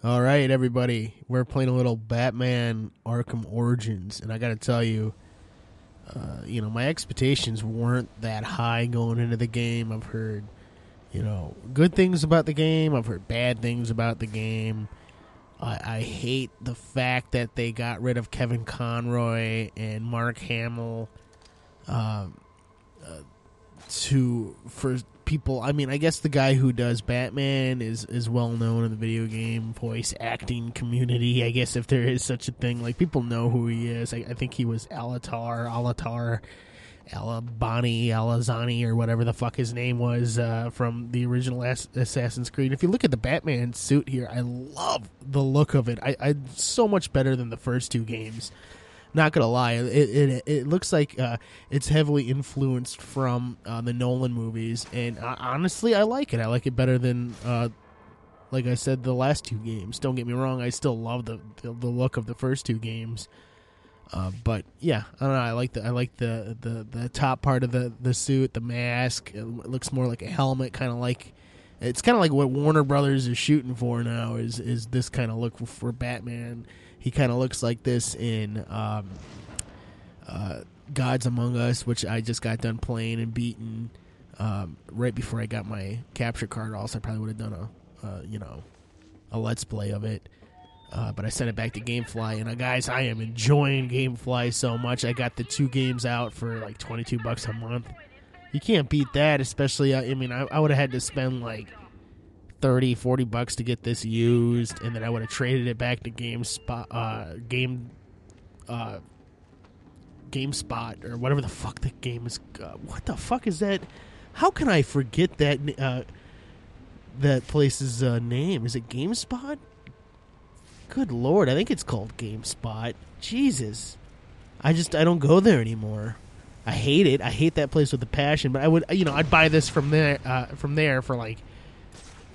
All right, everybody. We're playing a little Batman Arkham Origins, and I got to tell you, my expectations weren't that high going into the game. I've heard, good things about the game. I've heard bad things about the game. I hate the fact that they got rid of Kevin Conroy and Mark Hamill for people. I mean, I guess the guy who does Batman is well known in the video game voice acting community. I guess if there is such a thing, like people know who he is. I think he was Alazani, or whatever the fuck his name was from the original Assassin's Creed. If you look at the Batman suit here, I love the look of it. I so much better than the first two games. Not gonna lie, it looks like it's heavily influenced from the Nolan movies, and honestly, I like it. I like it better than, like I said, the last two games. Don't get me wrong, I still love the look of the first two games. But yeah, I don't know. I like the top part of the suit, the mask. It looks more like a helmet, kind of like. It's kind of like what Warner Brothers is shooting for now. Is this kind of look for Batman? He kind of looks like this in Gods Among Us, which I just got done playing and beating right before I got my capture card. Also, I probably would have done a let's play of it. But I sent it back to Gamefly, and guys, I am enjoying Gamefly so much. I got the two games out for like $22 a month. You can't beat that, especially, I would have had to spend like $30-$40 to get this used, and then I would have traded it back to GameSpot or whatever the fuck the game is. What the fuck is that? How can I forget that that place's name? Is it GameSpot? Good lord, I think it's called GameSpot. Jesus, I don't go there anymore. I hate it. I hate that place with a passion. But I would, I'd buy this from there for like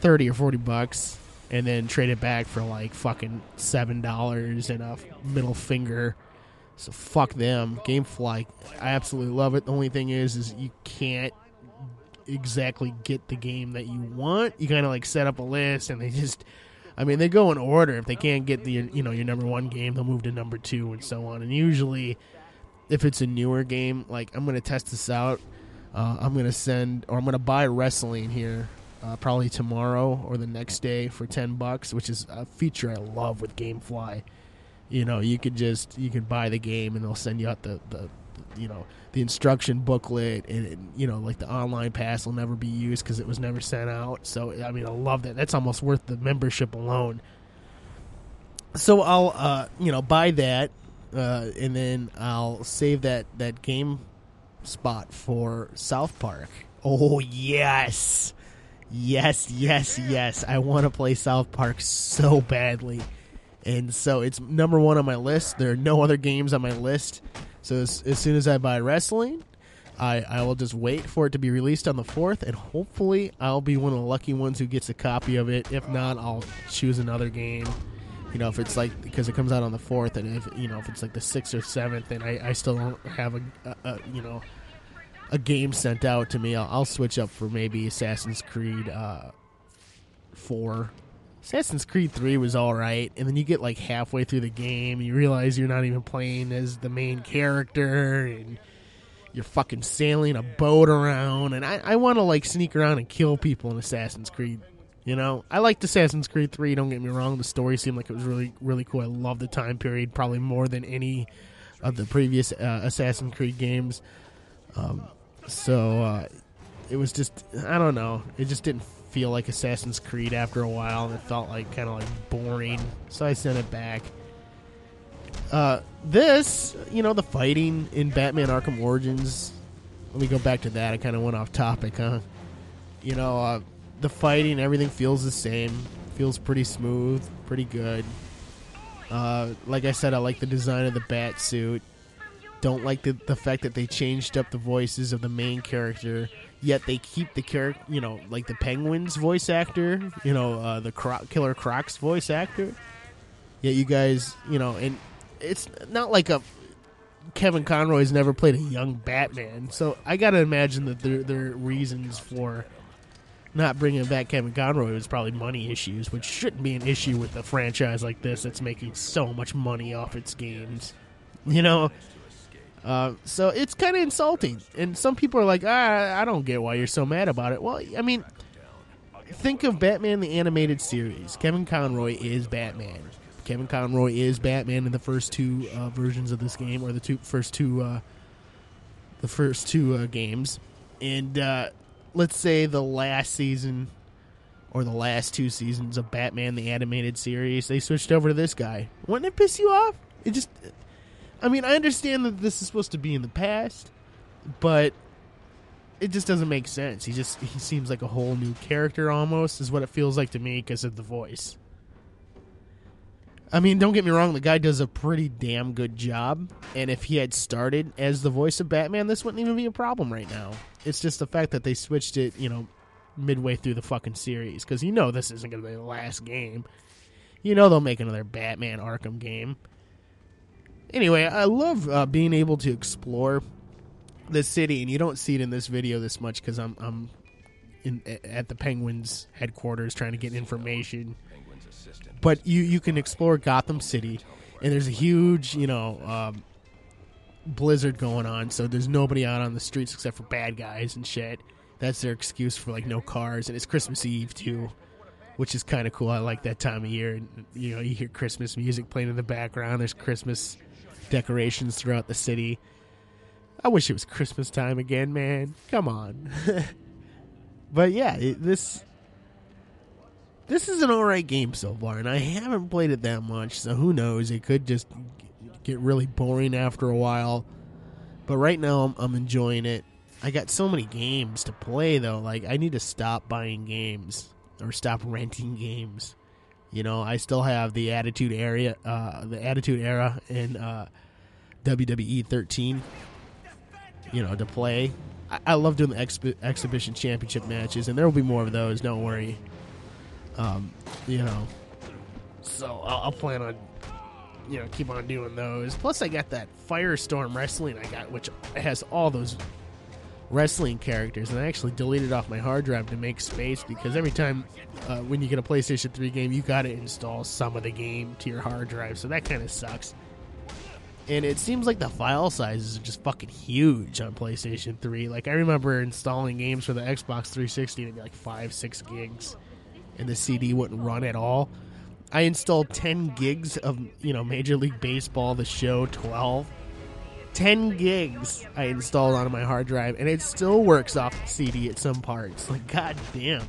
$30 or $40, and then trade it back for like fucking $7 and a middle finger. So fuck them. Gamefly, I absolutely love it. The only thing is you can't exactly get the game that you want. You kind of like set up a list, and they go in order. If they can't get your number one game, they'll move to number two and so on. And usually, if it's a newer game, like I'm going to test this out. I'm going to buy wrestling here probably tomorrow or the next day for $10, which is a feature I love with Gamefly. You could buy the game and they'll send you out the instruction booklet, and like the online pass will never be used because it was never sent out. So I love that. That's almost worth the membership alone. So I'll buy that, and then I'll save that game spot for South Park. Oh yes, I want to play South Park so badly. And so it's number one on my list. There are no other games on my list. So as soon as I buy wrestling, I will just wait for it to be released on the 4th, and hopefully I'll be one of the lucky ones who gets a copy of it. If not, I'll choose another game. If it's like, because it comes out on the 4th, and if it's like the 6th or 7th, and I still don't have a game sent out to me, I'll switch up for maybe Assassin's Creed 4. Assassin's Creed 3 was alright, and then you get like halfway through the game and you realize you're not even playing as the main character, and you're fucking sailing a boat around, and I want to like sneak around and kill people in Assassin's Creed. I liked Assassin's Creed 3, don't get me wrong. The story seemed like it was really, really cool. I love the time period, probably more than any of the previous Assassin's Creed games. So it was just, I don't know, it just didn't feel like Assassin's Creed after a while, and it felt like kind of like boring, so I sent it back. The fighting in Batman Arkham Origins, let me go back to that. I kind of went off topic, huh? The fighting, everything feels the same, feels pretty smooth, pretty good. Like I said, I like the design of the bat suit. Don't like the fact that they changed up the voices of the main character, yet they keep the character, like the Penguin's voice actor, the Killer Croc's voice actor. Yet you guys, and it's not like Kevin Conroy's never played a young Batman, so I gotta imagine that there are reasons for not bringing back Kevin Conroy was probably money issues, which shouldn't be an issue with a franchise like this that's making so much money off its games. You know? So it's kind of insulting. And some people are like, I don't get why you're so mad about it. Well, I mean, think of Batman the Animated Series. Kevin Conroy is Batman. Kevin Conroy is Batman in the first two versions of this game, or the first two games. And let's say the last season or the last two seasons of Batman the Animated Series, they switched over to this guy. Wouldn't it piss you off? It just... I mean, I understand that this is supposed to be in the past, but it just doesn't make sense. He seems like a whole new character almost, is what it feels like to me because of the voice. I mean, don't get me wrong, the guy does a pretty damn good job, and if he had started as the voice of Batman, this wouldn't even be a problem right now. It's just the fact that they switched it, midway through the fucking series, because this isn't going to be the last game. They'll make another Batman Arkham game. Anyway, I love being able to explore the city, and you don't see it in this video this much because I'm at the Penguins headquarters trying to get information. But you can explore Gotham City, and there's a huge, blizzard going on, so there's nobody out on the streets except for bad guys and shit. That's their excuse for, no cars, and it's Christmas Eve, too, which is kind of cool. I like that time of year, and, you hear Christmas music playing in the background. There's Christmas decorations throughout the city. I wish it was Christmas time again, man. Come on. But yeah, this is an alright game so far, and I haven't played it that much, so who knows? It could just get really boring after a while. But right now, I'm enjoying it. I got so many games to play, though. I need to stop buying games or stop renting games. I still have the Attitude Era in WWE 13, to play. I love doing the exhibition championship matches, and there will be more of those. Don't worry. So I'll plan on, keep on doing those. Plus, I got that Firestorm Wrestling which has all those wrestling characters, and I actually deleted off my hard drive to make space, because every time when you get a PlayStation 3 game, you gotta install some of the game to your hard drive, so that kind of sucks. And it seems like the file sizes are just fucking huge on PlayStation 3. I remember installing games for the Xbox 360, and it'd be 5-6 gigs, and the CD wouldn't run at all. I installed 10 gigs of Major League Baseball, the show 12. 10 gigs I installed onto my hard drive, and it still works off the CD at some parts. God damn.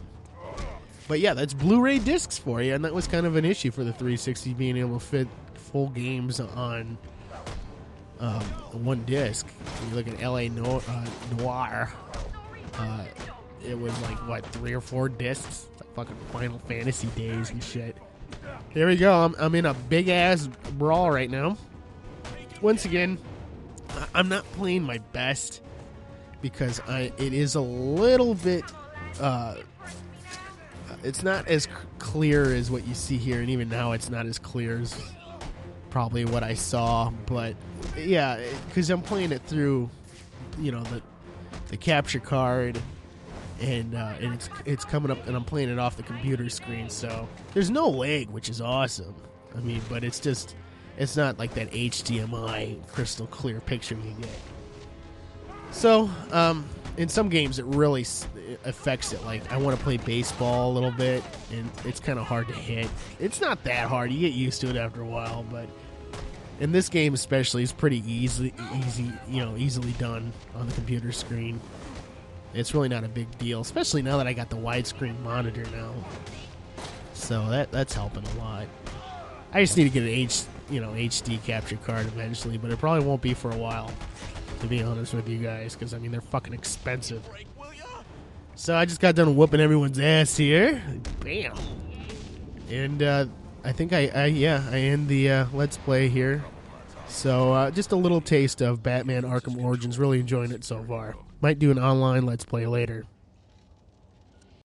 But yeah, that's Blu-ray discs for you, and that was kind of an issue for the 360, being able to fit full games on one disc. You look at LA Noir, it was 3 or 4 discs. It's fucking Final Fantasy days and shit. Here we go. I'm in a big-ass brawl right now. Once again, I'm not playing my best because it is a little bit it's not as clear as what you see here, and even now it's not as clear as probably what I saw. But yeah, because I'm playing it through the capture card, and it's coming up, and I'm playing it off the computer screen, so there's no lag, which is awesome. I mean, but it's not like that HDMI crystal clear picture you get. So, in some games it really affects it. I want to play baseball a little bit, and it's kind of hard to hit. It's not that hard. You get used to it after a while, but in this game especially, it's pretty easily done on the computer screen. It's really not a big deal, especially now that I got the widescreen monitor now. So that's helping a lot. I just need to get an HD capture card eventually, but it probably won't be for a while, to be honest with you guys, because they're fucking expensive. So I just got done whooping everyone's ass here. Bam. And I think I end the Let's Play here. So just a little taste of Batman Arkham Origins. Really enjoying it so far. Might do an online Let's Play later.